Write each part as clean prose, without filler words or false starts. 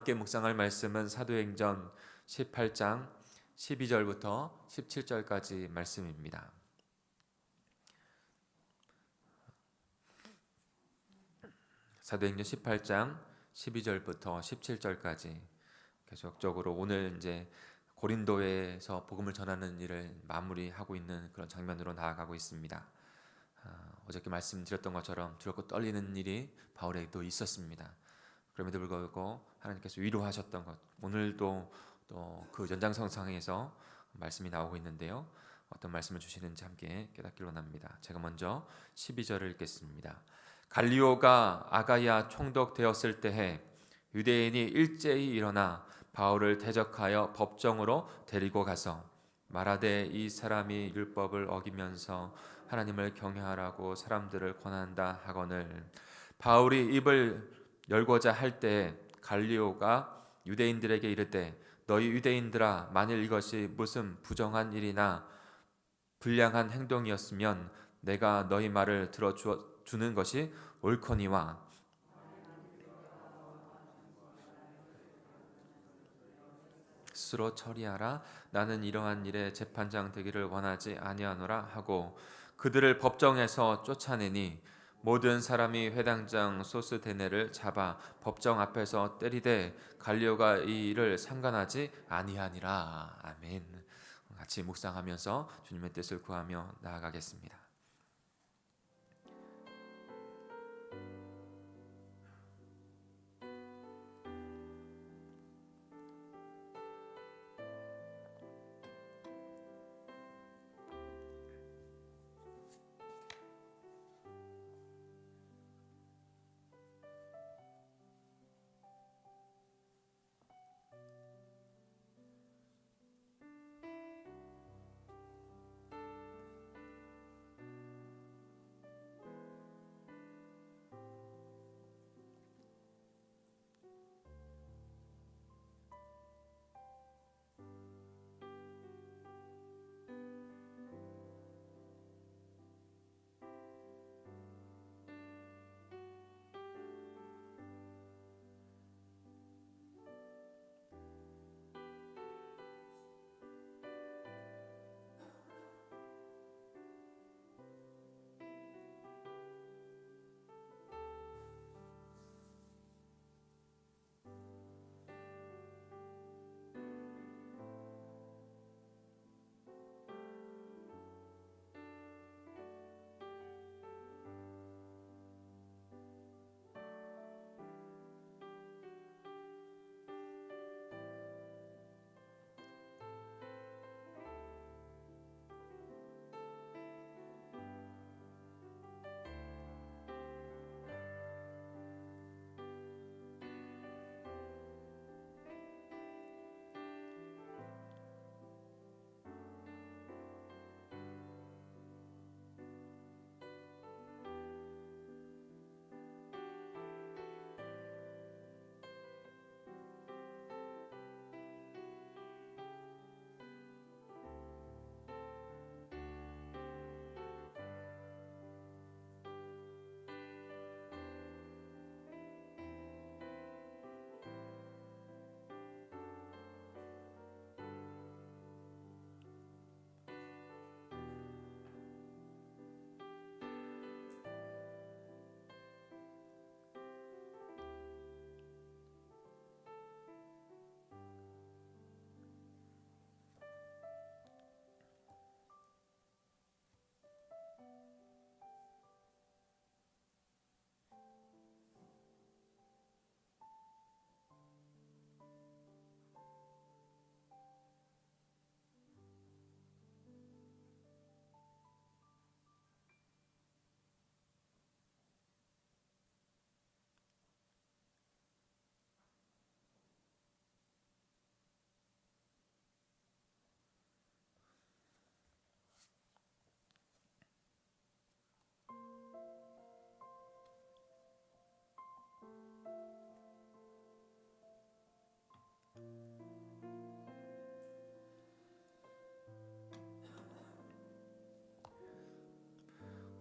함께 묵상할 말씀은 사도행전 18장 12절부터 17절까지 말씀입니다. 사도행전 18장 12절부터 17절까지 계속적으로 오늘 이제 고린도에서 복음을 전하는 일을 마무리하고 있는 그런 장면으로 나아가고 있습니다. 어저께 말씀드렸던 것처럼 두렵고 떨리는 일이 바울에게도 있었습니다. 그럼에도 불구하고 하나님께서 위로하셨던 것, 오늘도 또 그 연장선상에서 말씀이 나오고 있는데요. 어떤 말씀을 주시는지 함께 깨닫기로 합니다. 제가 먼저 12절을 읽겠습니다. 갈리오가 아가야 총독되었을 때에 유대인이 일제히 일어나 바울을 대적하여 법정으로 데리고 가서 말하되 이 사람이 율법을 어기면서 하나님을 경외하라고 사람들을 권한다 하거늘 바울이 입을 열고자 할 때에 갈리오가 유대인들에게 이르되 너희 유대인들아 만일 이것이 무슨 부정한 일이나 불량한 행동이었으면 내가 너희 말을 들어주는 것이 옳거니와 스스로 처리하라. 나는 이러한 일에 재판장 되기를 원하지 아니하노라 하고 그들을 법정에서 쫓아내니 모든 사람이 회당장 소스데네를 잡아 법정 앞에서 때리되 갈리오가 이 일을 상관하지 아니하니라. 아멘. 같이 묵상하면서 주님의 뜻을 구하며 나아가겠습니다.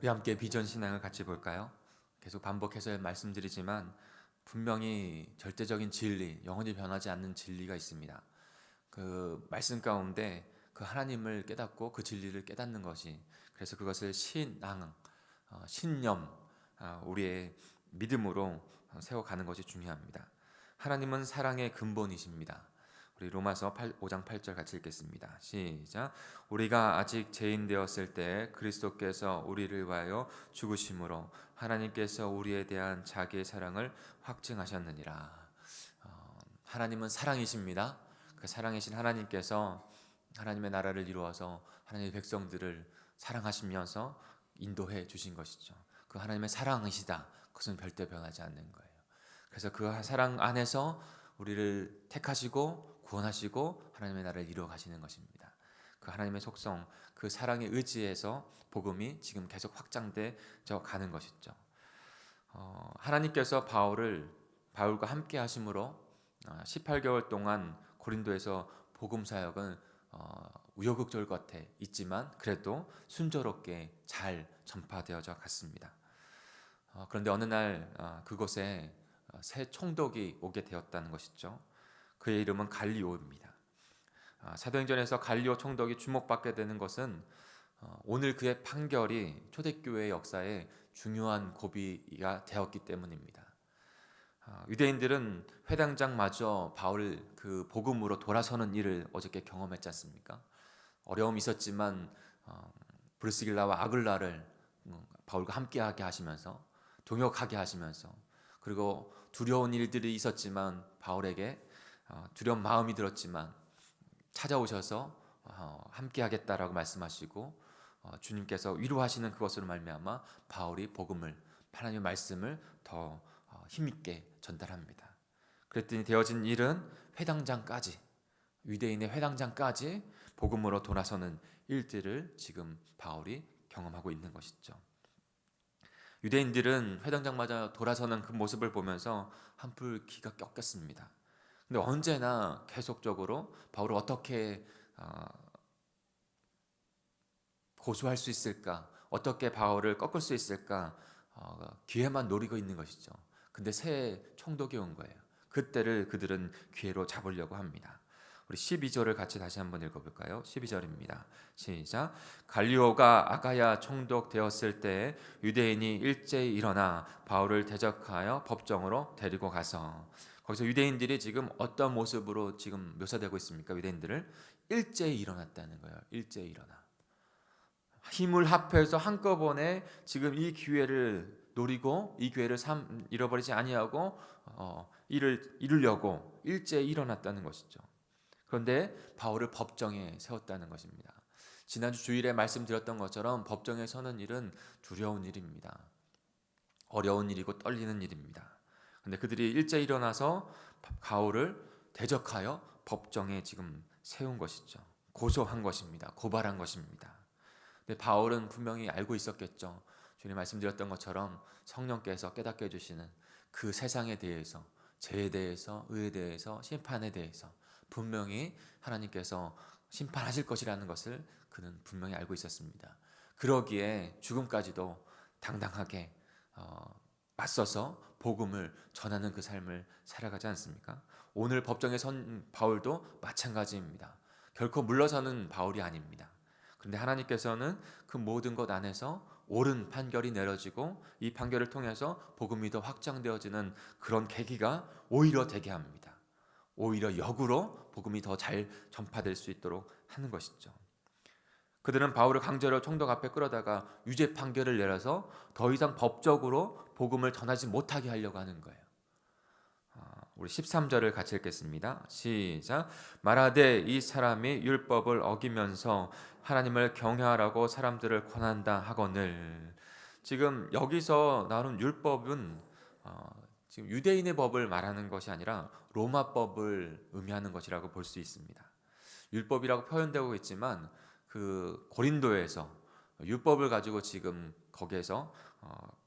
우리 함께 비전 신앙을 같이 볼까요? 계속 반복해서 말씀드리지만 분명히 절대적인 진리, 영원히 변하지 않는 진리가 있습니다. 그 말씀 가운데 그 하나님을 깨닫고 그 진리를 깨닫는 것이, 그래서 그것을 신앙, 신념, 우리의 믿음으로 세워가는 것이 중요합니다. 하나님은 사랑의 근본이십니다. 우리 로마서 5장 8절 같이 읽겠습니다. 시작. 우리가 아직 죄인 되었을 때 그리스도께서 우리를 위하여 죽으심으로 하나님께서 우리에 대한 자기의 사랑을 확증하셨느니라. 하나님은 사랑이십니다. 그 사랑이신 하나님께서 하나님의 나라를 이루어서 하나님의 백성들을 사랑하시면서 인도해 주신 것이죠. 그 하나님의 사랑이시다. 그것은 절대 변하지 않는 거예요. 그래서 그 사랑 안에서 우리를 택하시고 구원하시고 하나님의 나라를 이루어 가시는 것입니다. 그 하나님의 속성, 그 사랑에 의지해서 복음이 지금 계속 확장되어 가는 것이죠. 하나님께서 바울과 함께 하심으로 18개월 동안 고린도에서 복음 사역은 우여곡절 겉에 있지만 그래도 순조롭게 잘 전파되어져 갔습니다. 그런데 어느 날 그곳에 새 총독이 오게 되었다는 것이죠. 그의 이름은 갈리오입니다. 사도행전에서 갈리오 총독이 주목받게 되는 것은 오늘 그의 판결이 초대교회의 역사에 중요한 고비가 되었기 때문입니다. 유대인들은 회당장마저 바울 그 복음으로 돌아서는 일을 어저께 경험했지 않습니까? 어려움이 있었지만 브리스길라와 아글라를 바울과 함께하게 하시면서 동역하게 하시면서, 그리고 두려운 일들이 있었지만 바울에게 두려운 마음이 들었지만 찾아오셔서 함께하겠다라고 말씀하시고 주님께서 위로하시는 그것으로 말미암아 바울이 복음을, 하나님의 말씀을 더 힘있게 전달합니다. 그랬더니 되어진 일은 회당장까지, 유대인의 회당장까지 복음으로 돌아서는 일들을 지금 바울이 경험하고 있는 것이죠. 유대인들은 회당장마저 돌아서는 그 모습을 보면서 한풀 기가 꺾였습니다. 근데 언제나 계속적으로 바울을 어떻게 고소할 수 있을까, 어떻게 바울을 꺾을 수 있을까, 기회만 노리고 있는 것이죠. 근데 새 총독이 온 거예요. 그때를 그들은 기회로 잡으려고 합니다. 우리 12절을 같이 다시 한번 읽어볼까요? 12절입니다. 시작. 갈리오가 아가야 총독 되었을 때 유대인이 일제히 일어나 바울을 대적하여 법정으로 데리고 가서, 거기서 유대인들이 지금 어떤 모습으로 지금 묘사되고 있습니까? 유대인들을 일제히 일어났다는 거예요. 일제히 일어나. 힘을 합해서 한꺼번에 지금 이 기회를 노리고 이 기회를 잃어버리지 아니하고 이를 이루려고 일제히 일어났다는 것이죠. 그런데 바울을 법정에 세웠다는 것입니다. 지난주 주일에 말씀드렸던 것처럼 법정에 서는 일은 두려운 일입니다. 어려운 일이고 떨리는 일입니다. 그런데 그들이 일제히 일어나서 바울을 대적하여 법정에 지금 세운 것이죠. 고소한 것입니다. 고발한 것입니다. 근데 바울은 분명히 알고 있었겠죠. 주님 말씀드렸던 것처럼 성령께서 깨닫게 해주시는 그 세상에 대해서, 죄에 대해서, 의에 대해서, 심판에 대해서 분명히 하나님께서 심판하실 것이라는 것을 그는 분명히 알고 있었습니다. 그러기에 죽음까지도 당당하게 맞서서 복음을 전하는 그 삶을 살아가지 않습니까? 오늘 법정에 선 바울도 마찬가지입니다. 결코 물러서는 바울이 아닙니다. 그런데 하나님께서는 그 모든 것 안에서 옳은 판결이 내려지고 이 판결을 통해서 복음이 더 확장되어지는 그런 계기가 오히려 되게 합니다. 오히려 역으로 복음이 더 잘 전파될 수 있도록 하는 것이죠. 그들은 바울을 강제로 총독 앞에 끌어다가 유죄 판결을 내려서 더 이상 법적으로 복음을 전하지 못하게 하려고 하는 거예요. 우리 13절을 같이 읽겠습니다. 시작. 말하되 이 사람이 율법을 어기면서 하나님을 경외하라고 사람들을 권한다 하거늘. 지금 여기서 나오는 율법은 지금 유대인의 법을 말하는 것이 아니라 로마법을 의미하는 것이라고 볼 수 있습니다. 율법이라고 표현되고 있지만 그 고린도에서 율법을 가지고 지금 거기에서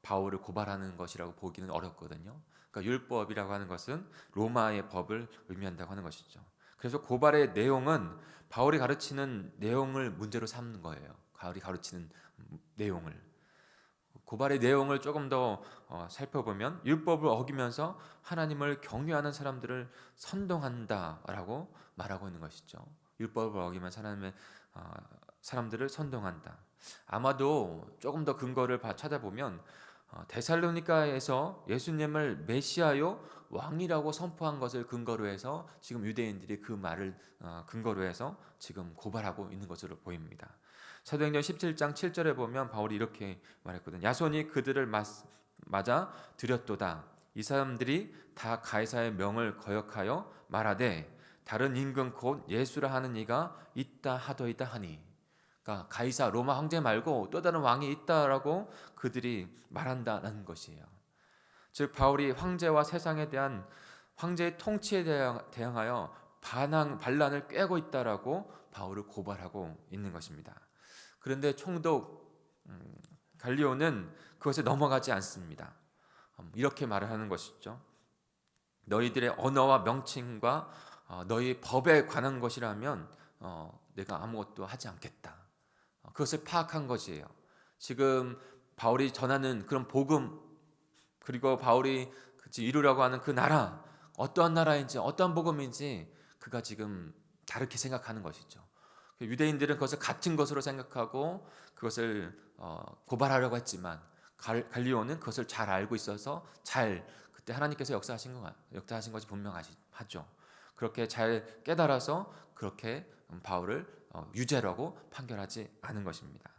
바울을 고발하는 것이라고 보기는 어렵거든요. 그러니까 율법이라고 하는 것은 로마의 법을 의미한다고 하는 것이죠. 그래서 고발의 내용은 바울이 가르치는 내용을 문제로 삼는 거예요. 바울이 가르치는 내용을. 고발의 내용을 조금 더 살펴보면 율법을 어기면서 하나님을 경외하는 사람들을 선동한다라고 말하고 있는 것이죠. 율법을 어기면서 하나님의 사람들을 선동한다. 아마도 조금 더 근거를 찾아보면 데살로니가에서 예수님을 메시아요 왕이라고 선포한 것을 근거로 해서 지금 유대인들이 그 말을 근거로 해서 지금 고발하고 있는 것으로 보입니다. 사도행전 17장 7절에 보면 바울이 이렇게 말했거든요. 야손이 그들을 맞아 들였도다. 이 사람들이 다 가이사의 명을 거역하여 말하되 다른 임금 곧 예수라 하는 이가 있다 하더이다 하니. 그러니까 가이사 로마 황제 말고 또 다른 왕이 있다라고 그들이 말한다는 것이에요. 즉 바울이 황제와 세상에 대한 황제의 통치에 대항하여 반란을 꾀고 있다라고 바울을 고발하고 있는 것입니다. 그런데 총독 갈리오는 그것에 넘어가지 않습니다. 이렇게 말을 하는 것이죠. 너희들의 언어와 명칭과 너희 법에 관한 것이라면 내가 아무것도 하지 않겠다. 그것을 파악한 것이에요. 지금 바울이 전하는 그런 복음, 그리고 바울이 이루려고 하는 그 나라, 어떠한 나라인지 어떠한 복음인지 그가 지금 다르게 생각하는 것이죠. 유대인들은 그것을 같은 것으로 생각하고 그것을 고발하려고 했지만 갈리오는 그것을 잘 알고 있어서 그때 하나님께서 역사하신 것이 분명하죠. 그렇게 잘 깨달아서 그렇게 바울을 유죄라고 판결하지 않은 것입니다.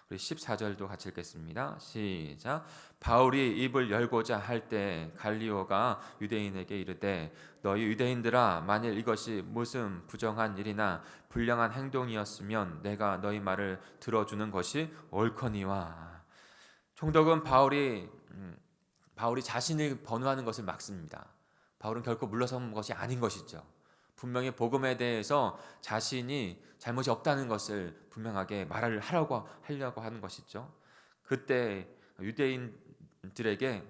우리 14절도 같이 읽겠습니다. 시작. 바울이 입을 열고자 할 때 갈리오가 유대인에게 이르되 너희 유대인들아 만일 이것이 무슨 부정한 일이나 불량한 행동이었으면 내가 너희 말을 들어주는 것이 옳거니와. 총독은 바울이 자신을 번호하는 것을 막습니다. 바울은 결코 물러선 것이 아닌 것이죠. 분명히 복음에 대해서 자신이 잘못이 없다는 것을 분명하게 말을 하려고 하는 것이죠. 그때 유대인들에게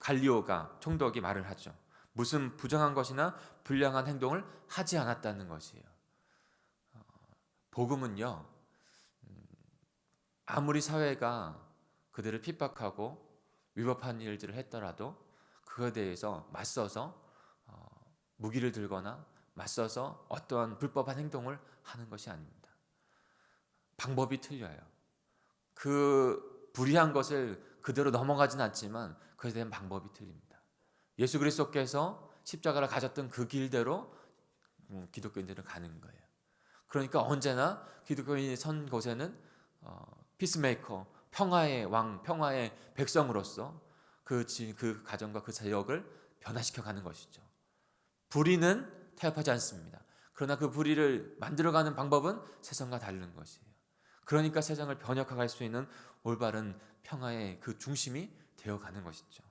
갈리오가 총독이 말을 하죠. 무슨 부정한 것이나 불량한 행동을 하지 않았다는 것이에요. 복음은요, 아무리 사회가 그들을 핍박하고 위법한 일들을 했더라도 그거에 대해서 맞서서 무기를 들거나 맞서서 어떠한 불법한 행동을 하는 것이 아닙니다. 방법이 틀려요. 그 불의한 것을 그대로 넘어가진 않지만 그에 대한 방법이 틀립니다. 예수 그리스도께서 십자가를 가졌던 그 길대로 기독교인들은 가는 거예요. 그러니까 언제나 기독교인이 선 곳에는 피스메이커, 평화의 왕, 평화의 백성으로서 그 가정과 그 지역을 변화시켜 가는 것이죠. 불의는 타협하지 않습니다. 그러나 그 불의를 만들어가는 방법은 세상과 다른 것이에요. 그러니까 세상을 번역할 수 있는 올바른 평화의 그 중심이 되어가는 것이죠.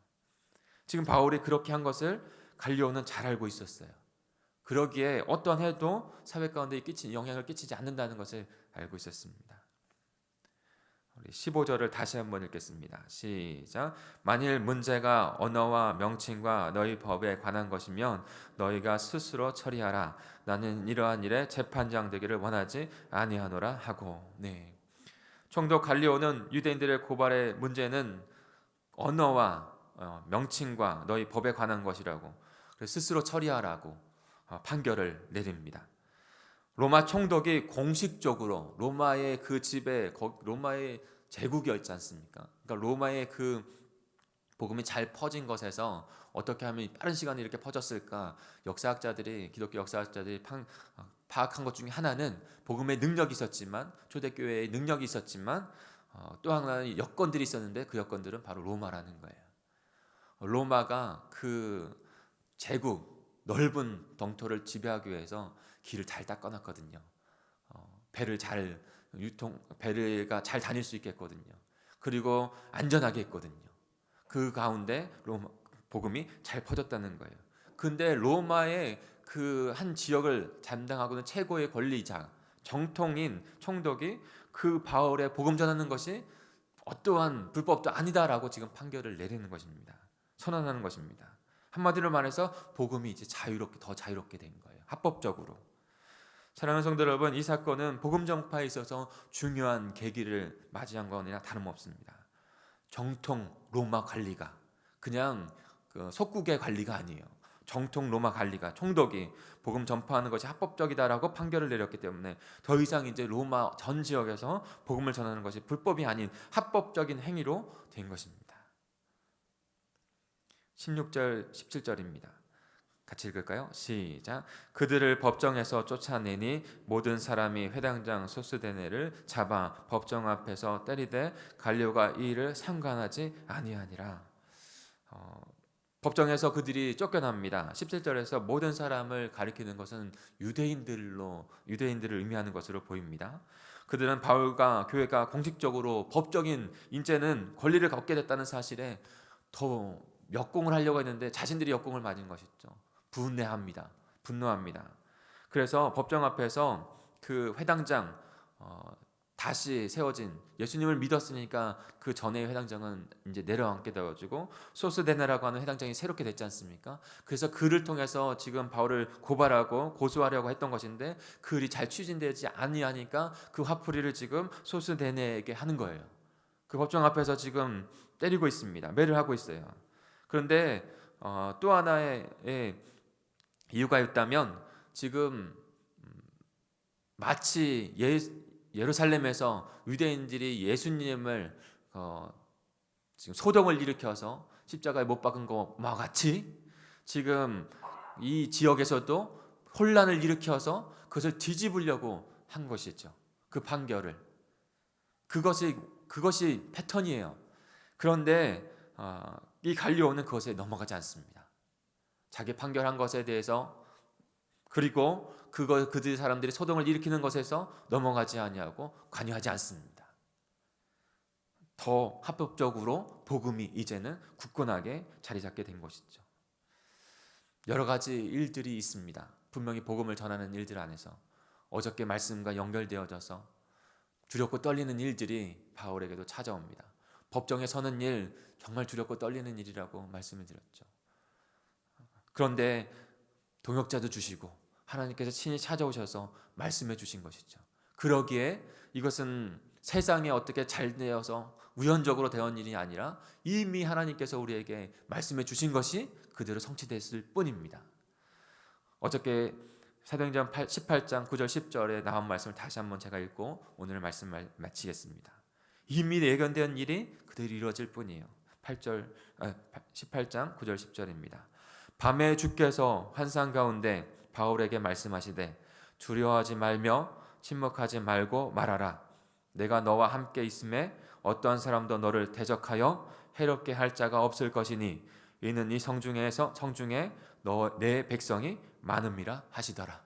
지금 바울이 그렇게 한 것을 갈리오는 잘 알고 있었어요. 그러기에 어떠한 해도 사회 가운데 영향을 끼치지 않는다는 것을 알고 있었습니다. 우리 15절을 다시 한번 읽겠습니다. 시작. 만일 문제가 언어와 명칭과 너희 법에 관한 것이면 너희가 스스로 처리하라. 나는 이러한 일에 재판장 되기를 원하지 아니하노라 하고. 네. 총독 갈리오는 유대인들의 고발의 문제는 언어와 명칭과 너희 법에 관한 것이라고 스스로 처리하라고 판결을 내립니다. 로마 총독이 공식적으로 로마의 그 집에 로마의 제국이었지 않습니까? 그러니까 로마의 그 복음이 잘 퍼진 것에서 어떻게 하면 빠른 시간에 이렇게 퍼졌을까? 기독교 역사학자들이 파악한 것 중에 하나는 복음의 능력이 있었지만 초대교회의 능력이 있었지만 또 하나는 여건들이 있었는데 그 여건들은 바로 로마라는 거예요. 로마가 그 제국 넓은 영토를 지배하기 위해서 길을 잘 닦아놨거든요. 배가 잘 다닐 수 있겠거든요. 그리고 안전하게 했거든요. 그 가운데 복음이 잘 퍼졌다는 거예요. 근데 로마의 그 한 지역을 담당하고는 최고의 권리자, 정통인 총독이 그 바울의 복음 전하는 것이 어떠한 불법도 아니다라고 지금 판결을 내리는 것입니다. 선언하는 것입니다. 한마디로 말해서 복음이 이제 더 자유롭게 된 거예요. 합법적으로. 사랑하는 성도 여러분, 이 사건은 복음 전파에 있어서 중요한 계기를 맞이한 것이나 다름없습니다. 정통 로마 관리가, 그냥 그 속국의 관리가 아니에요. 정통 로마 관리가, 총독이 복음 전파하는 것이 합법적이다라고 판결을 내렸기 때문에 더 이상 이제 로마 전 지역에서 복음을 전하는 것이 불법이 아닌 합법적인 행위로 된 것입니다. 16절 17절입니다. 같이 읽을까요? 시작. 그들을 법정에서 쫓아내니 모든 사람이 회당장 소스데네를 잡아 법정 앞에서 때리되 갈리오가 이 일을 상관하지 아니하니라. 법정에서 그들이 쫓겨납니다. 17절에서 모든 사람을 가리키는 것은 유대인들을 의미하는 것으로 보입니다. 그들은 바울과 교회가 공식적으로 법적인 이제는 권리를 갖게 됐다는 사실에 더 역공을 하려고 했는데 자신들이 역공을 맞은 것이죠. 분노합니다. 그래서 법정 앞에서 그 회당장, 다시 세워진, 예수님을 믿었으니까 그 전에 회당장은 이제 내려앉게 되어지고 소스데네라고 하는 회당장이 새롭게 됐지 않습니까? 그래서 그를 통해서 지금 바울을 고발하고 고소하려고 했던 것인데 그 일이 잘 추진되지 아니하니까 그 화풀이를 지금 소스데네에게 하는 거예요. 그 법정 앞에서 지금 때리고 있습니다. 매를 하고 있어요. 그런데 또 하나의 이유가 있다면, 지금 마치 예루살렘에서 유대인들이 예수님을 지금 소동을 일으켜서 십자가에 못 박은 것과 같이 지금 이 지역에서도 혼란을 일으켜서 그것을 뒤집으려고 한 것이죠. 그 판결을. 그것이 패턴이에요. 그런데 이 갈리오는 그것에 넘어가지 않습니다. 자기 판결한 것에 대해서, 그리고 그들 사람들이 소동을 일으키는 것에서 넘어가지 아니하고 관여하지 않습니다. 더 합법적으로 복음이 이제는 굳건하게 자리 잡게 된 것이죠. 여러 가지 일들이 있습니다. 분명히 복음을 전하는 일들 안에서 어저께 말씀과 연결되어져서 두렵고 떨리는 일들이 바울에게도 찾아옵니다. 법정에 서는 일, 정말 두렵고 떨리는 일이라고 말씀을 드렸죠. 그런데 동역자도 주시고 하나님께서 친히 찾아오셔서 말씀해 주신 것이죠. 그러기에 이것은 세상에 어떻게 잘 되어서 우연적으로 되었던 일이 아니라 이미 하나님께서 우리에게 말씀해 주신 것이 그대로 성취됐을 뿐입니다. 어저께 사도행전 18장 9절 10절에 나온 말씀을 다시 한번 제가 읽고 오늘 말씀 마치겠습니다. 이미 예견된 일이 그대로 이루어질 뿐이에요. 18장 9절 10절입니다. 밤에 주께서 환상 가운데 바울에게 말씀하시되 두려워하지 말며 침묵하지 말고 말하라. 내가 너와 함께 있음에 어떠한 사람도 너를 대적하여 해롭게 할 자가 없을 것이니 이는 이 성중에 내 백성이 많음이라 하시더라.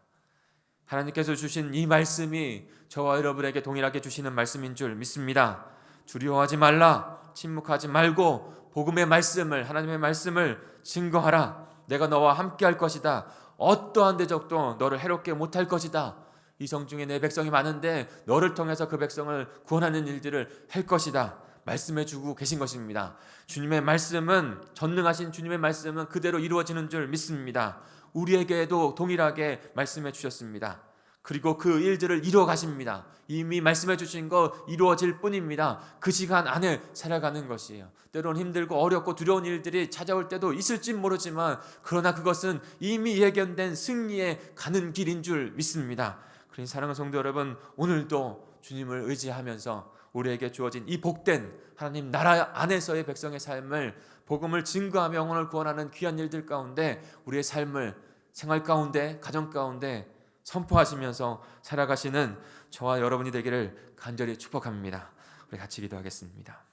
하나님께서 주신 이 말씀이 저와 여러분에게 동일하게 주시는 말씀인 줄 믿습니다. 두려워하지 말라. 침묵하지 말고 복음의 말씀을, 하나님의 말씀을 증거하라. 내가 너와 함께 할 것이다. 어떠한 대적도 너를 해롭게 못할 것이다. 이 성중에 내 백성이 많은데 너를 통해서 그 백성을 구원하는 일들을 할 것이다. 말씀해 주고 계신 것입니다. 주님의 말씀은, 전능하신 주님의 말씀은 그대로 이루어지는 줄 믿습니다. 우리에게도 동일하게 말씀해 주셨습니다. 그리고 그 일들을 이루어 가십니다. 이미 말씀해 주신 거 이루어질 뿐입니다. 그 시간 안에 살아가는 것이에요. 때론 힘들고 어렵고 두려운 일들이 찾아올 때도 있을지 모르지만, 그러나 그것은 이미 예견된 승리에 가는 길인 줄 믿습니다. 그러니 사랑하는 성도 여러분, 오늘도 주님을 의지하면서 우리에게 주어진 이 복된 하나님 나라 안에서의 백성의 삶을, 복음을 증거하며 영혼을 구원하는 귀한 일들 가운데 우리의 삶을 생활 가운데, 가정 가운데 선포하시면서 살아가시는 저와 여러분이 되기를 간절히 축복합니다. 우리 같이 기도하겠습니다.